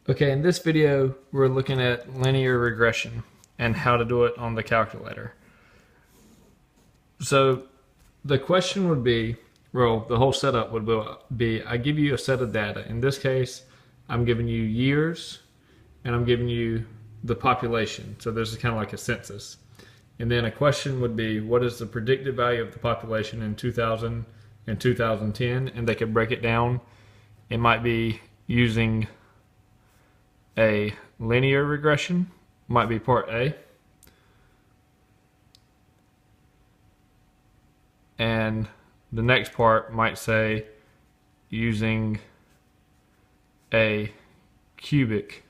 Okay, in this video, we're looking at linear regression and how to do it on the calculator. So the question would be, well, the whole setup would be, I give you a set of data. In this case, I'm giving you years and I'm giving you the population. So this is kind of like a census. And then a question would be, what is the predicted value of the population in 2000 and 2010? And they could break it down. It might be using a linear regression, might be part A. And the next part might say using a cubic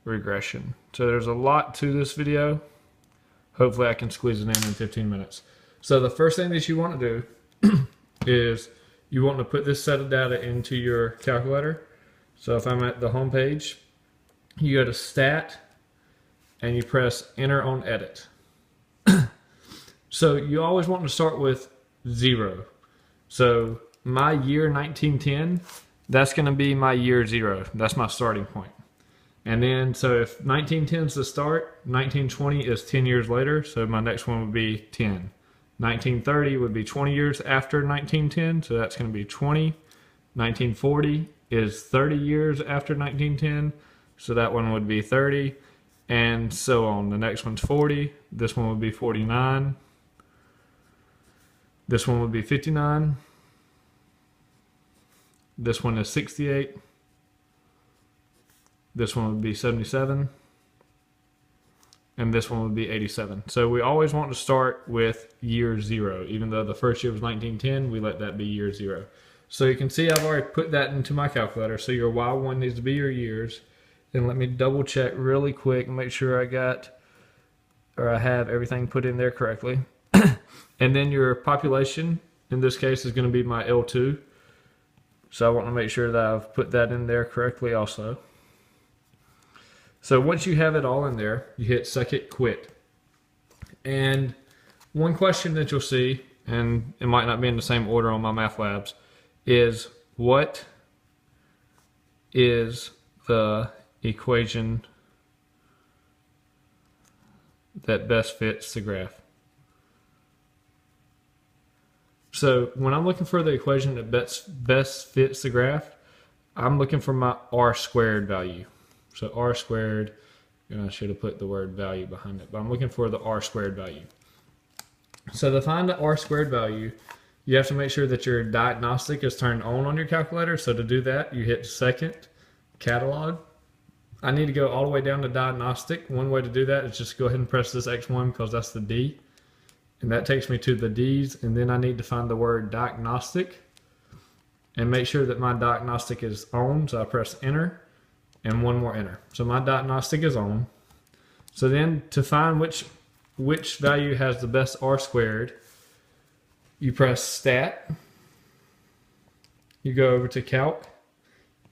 regression. So there's a lot to this video. Hopefully I can squeeze it in 15 minutes. So the first thing that you want to do is you want to put this set of data into your calculator. So if I'm at the home page, you go to Stat and you press Enter on Edit. So you always want to start with 0. So my year 1910, that's going to be my year 0. That's my starting point. And then, so if 1910 is the start, 1920 is 10 years later, so my next one would be 10. 1930 would be 20 years after 1910, so that's going to be 20. 1940 is 30 years after 1910, so that one would be 30, and so on. The next one's 40, this one would be 49, this one would be 59, this one is 68, this one would be 77, and this one would be 87. So we always want to start with year 0. Even though the first year was 1910, we let that be year 0. So you can see I've already put that into my calculator. So your Y1 needs to be your years. And let me double check really quick and make sure I have everything put in there correctly. And then your population, in this case, is going to be my L2. So I want to make sure that I've put that in there correctly also. So once you have it all in there, you hit Second Quit. And one question that you'll see, and it might not be in the same order on my math labs, is what is the equation that best fits the graph? So when I'm looking for the equation that best fits the graph, I'm looking for my R squared value. So R squared, and I should have put the word value behind it, but I'm looking for the R squared value. So to find the R squared value, you have to make sure that your diagnostic is turned on your calculator. So to do that, you hit Second, Catalog. I need to go all the way down to diagnostic. One way to do that is just go ahead and press this X1 because that's the D. And that takes me to the D's, and then I need to find the word diagnostic and make sure that my diagnostic is on. So I press Enter. And one more enter. So my diagnostic is on. So then to find which value has the best R squared, you press Stat, you go over to Calc,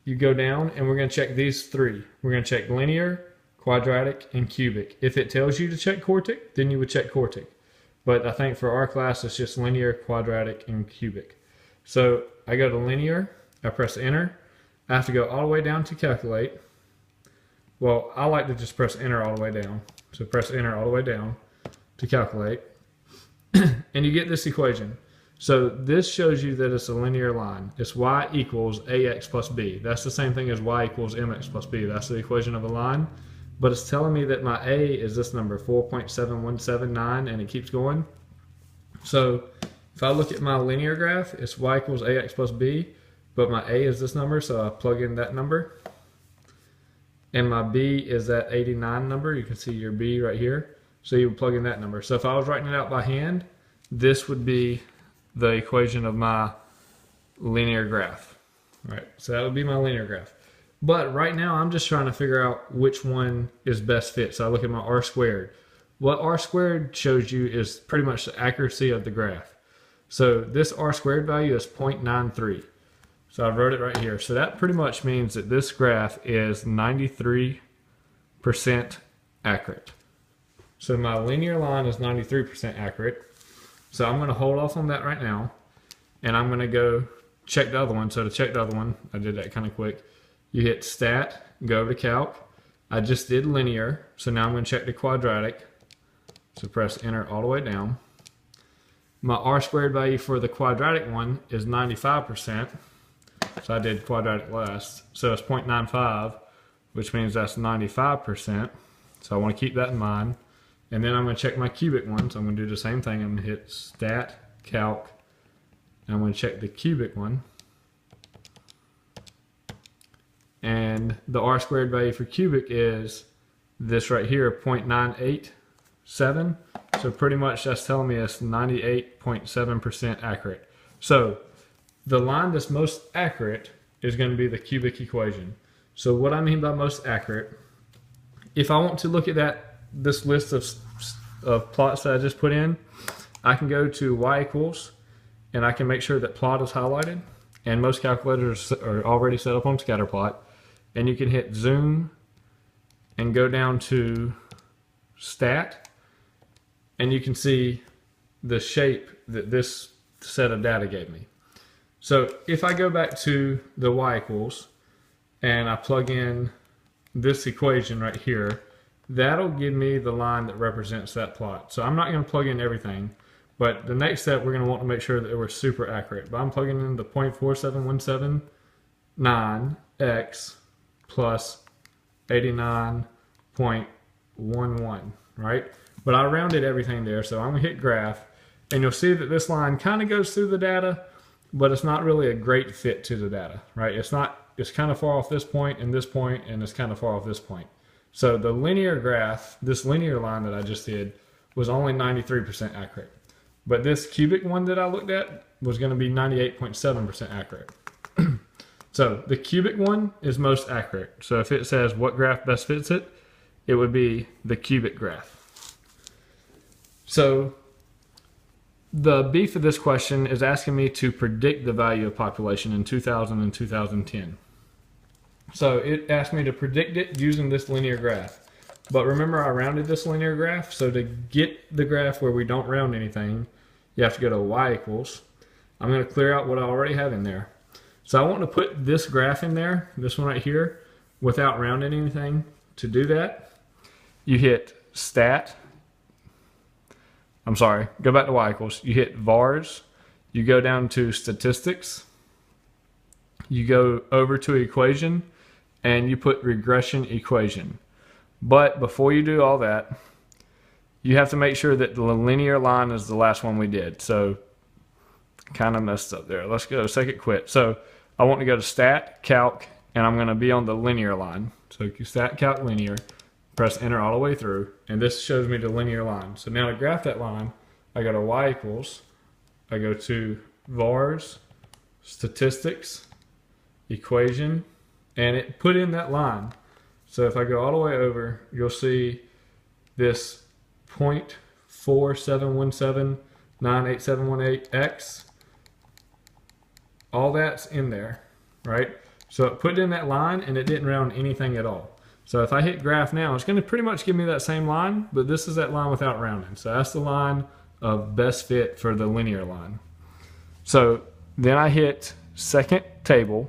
you go down, and we're going to check these 3. We're going to check linear, quadratic, and cubic. If it tells you to check quartic, then you would check quartic. But I think for our class, it's just linear, quadratic, and cubic. So I go to linear, I press Enter. I have to go all the way down to calculate. Well, I like to just press Enter all the way down. So press Enter all the way down to calculate. And you get this equation. So this shows you that it's a linear line. It's y equals ax plus b. That's the same thing as y equals mx plus b. That's the equation of a line. But it's telling me that my a is this number, 4.7179, and it keeps going. So if I look at my linear graph, it's y equals ax plus b. But my A is this number, so I plug in that number. And my B is that 89 number. You can see your B right here. So you would plug in that number. So if I was writing it out by hand, this would be the equation of my linear graph. All right, so that would be my linear graph. But right now, I'm just trying to figure out which one is best fit. So I look at my R squared. What R squared shows you is pretty much the accuracy of the graph. So this R squared value is 0.93. So I wrote it right here. So that pretty much means that this graph is 93% accurate. So my linear line is 93% accurate. So I'm going to hold off on that right now. And I'm going to go check the other one. So to check the other one, I did that kind of quick. you hit stat, go over to calc. I just did linear, so now I'm going to check the quadratic. So press enter all the way down. My R squared value for the quadratic one is 95%. So I did quadratic last. So it's 0.95, which means that's 95%. So I want to keep that in mind. And then I'm going to check my cubic one. So I'm going to do the same thing. I'm going to hit stat, calc, and I'm going to check the cubic one. And the R squared value for cubic is this right here, 0.987. So pretty much that's telling me it's 98.7% accurate. So the line that's most accurate is going to be the cubic equation. So what I mean by most accurate, if I want to look at this list of plots that I just put in, I can go to y equals, and I can make sure that plot is highlighted. And most calculators are already set up on scatter plot. And you can hit zoom and go down to stat, and you can see the shape that this set of data gave me. So if I go back to the y equals and I plug in this equation right here, that'll give me the line that represents that plot. So I'm not going to plug in everything, but the next step we're going to want to make sure that we're super accurate. But I'm plugging in the 0.47179x plus 89.11, right? But I rounded everything there, so I'm going to hit graph, and you'll see that this line kind of goes through the data, but it's not really a great fit to the data, right? It's kind of far off this point, and it's kind of far off this point. So the linear graph, this linear line that I just did, was only 93% accurate. But this cubic one that I looked at was going to be 98.7% accurate. So the cubic one is most accurate. So if it says what graph best fits it, it would be the cubic graph. So the beef of this question is asking me to predict the value of population in 2000 and 2010. So it asked me to predict it using this linear graph. But remember, I rounded this linear graph. So to get the graph where we don't round anything, you have to go to y equals. I'm going to clear out what I already have in there. So I want to put this graph in there, this one right here, without rounding anything. To do that, you hit stat. I'm sorry, go back to y equals. You hit vars. You go down to statistics. You go over to equation, and you put regression equation. But before you do all that, you have to make sure that the linear line is the last one we did. So kind of messed up there. Let's go second quit. So I want to go to stat, calc, and I'm going to be on the linear line. So stat, calc, linear, press enter all the way through, and this shows me the linear line. So now to graph that line, I go to y equals, I go to vars, statistics, equation, and it put in that line. So if I go all the way over, you'll see this 0.47179878x. All that's in there, right? So it put in that line, and it didn't round anything at all. So if I hit graph now, it's going to pretty much give me that same line, but this is that line without rounding. So that's the line of best fit for the linear line. So then I hit second table,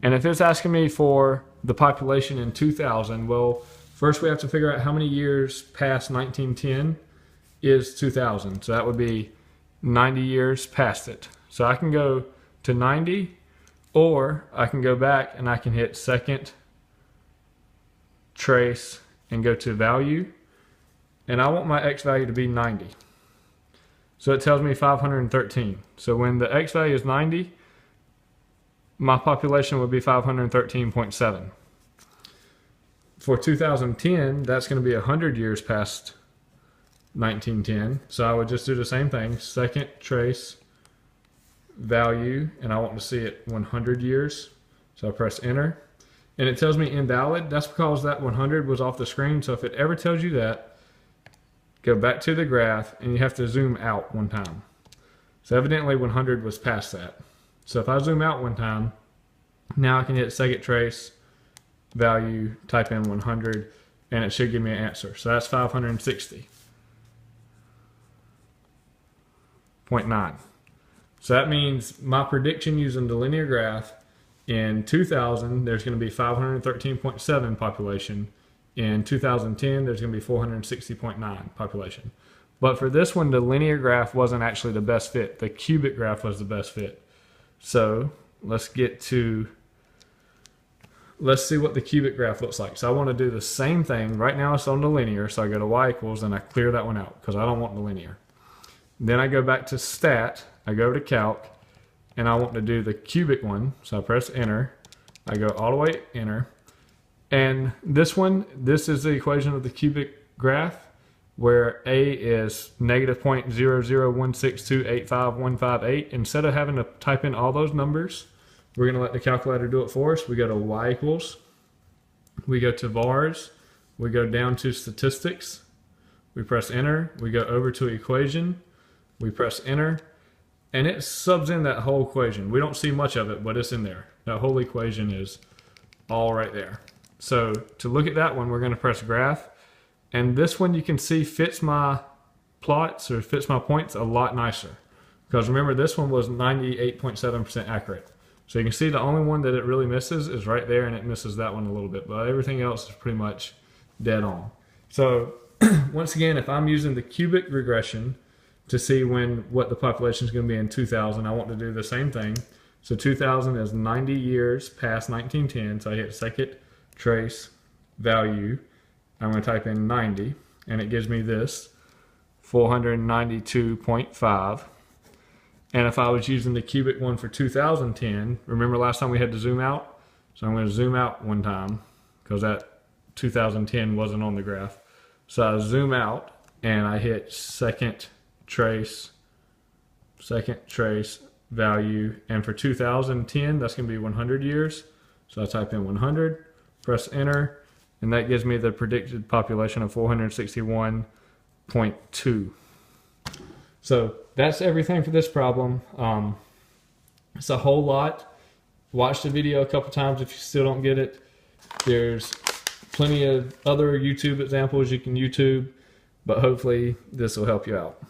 and if it's asking me for the population in 2000, well, first we have to figure out how many years past 1910 is 2000. So that would be 90 years past it. So I can go to 90, or I can go back and I can hit second, trace, and go to value, and I want my x value to be 90. So it tells me 513. So when the x value is 90, my population would be 513.7. For 2010, that's going to be 100 years past 1910. So I would just do the same thing, second, trace, value, and I want to see it 100 years. So I press enter, and it tells me invalid. That's because that 100 was off the screen. So if it ever tells you that, go back to the graph, and you have to zoom out one time. So evidently 100 was past that. So if I zoom out one time, now I can hit second trace, value, type in 100, and it should give me an answer. So that's 560.9. So that means my prediction using the linear graph In 2000, there's going to be 513.7 population. In 2010, there's going to be 460.9 population. But for this one, the linear graph wasn't actually the best fit. The cubic graph was the best fit. So let's see what the cubic graph looks like. So I want to do the same thing. Right now it's on the linear, so I go to y equals and I clear that one out because I don't want the linear. Then I go back to stat, I go to calc, and I want to do the cubic one. So I press enter, I go all the way enter. And this one, this is the equation of the cubic graph, where a is negative 0.0016285,158. Instead of having to type in all those numbers, we're going to let the calculator do it for us. We go to y equals, we go to vars, we go down to statistics, we press enter, we go over to equation, we press enter, and it subs in that whole equation. We don't see much of it, but it's in there. That whole equation is all right there. So to look at that one, we're going to press graph. And this one you can see fits my plots or fits my points a lot nicer. Because remember, this one was 98.7% accurate. So you can see the only one that it really misses is right there, and it misses that one a little bit. But everything else is pretty much dead on. So once again, if I'm using the cubic regression to see what the population is going to be in 2000, I want to do the same thing. So 2000 is 90 years past 1910. So I hit second trace value. I'm going to type in 90, and it gives me this 492.5. And if I was using the cubic one for 2010, remember last time we had to zoom out? So I'm going to zoom out one time because that 2010 wasn't on the graph. So I zoom out and I hit second trace value. And for 2010, that's going to be 100 years. So I type in 100, press enter, and that gives me the predicted population of 461.2. So that's everything for this problem. It's a whole lot. Watch the video a couple times if you still don't get it. There's plenty of other YouTube examples you can YouTube, but hopefully this will help you out.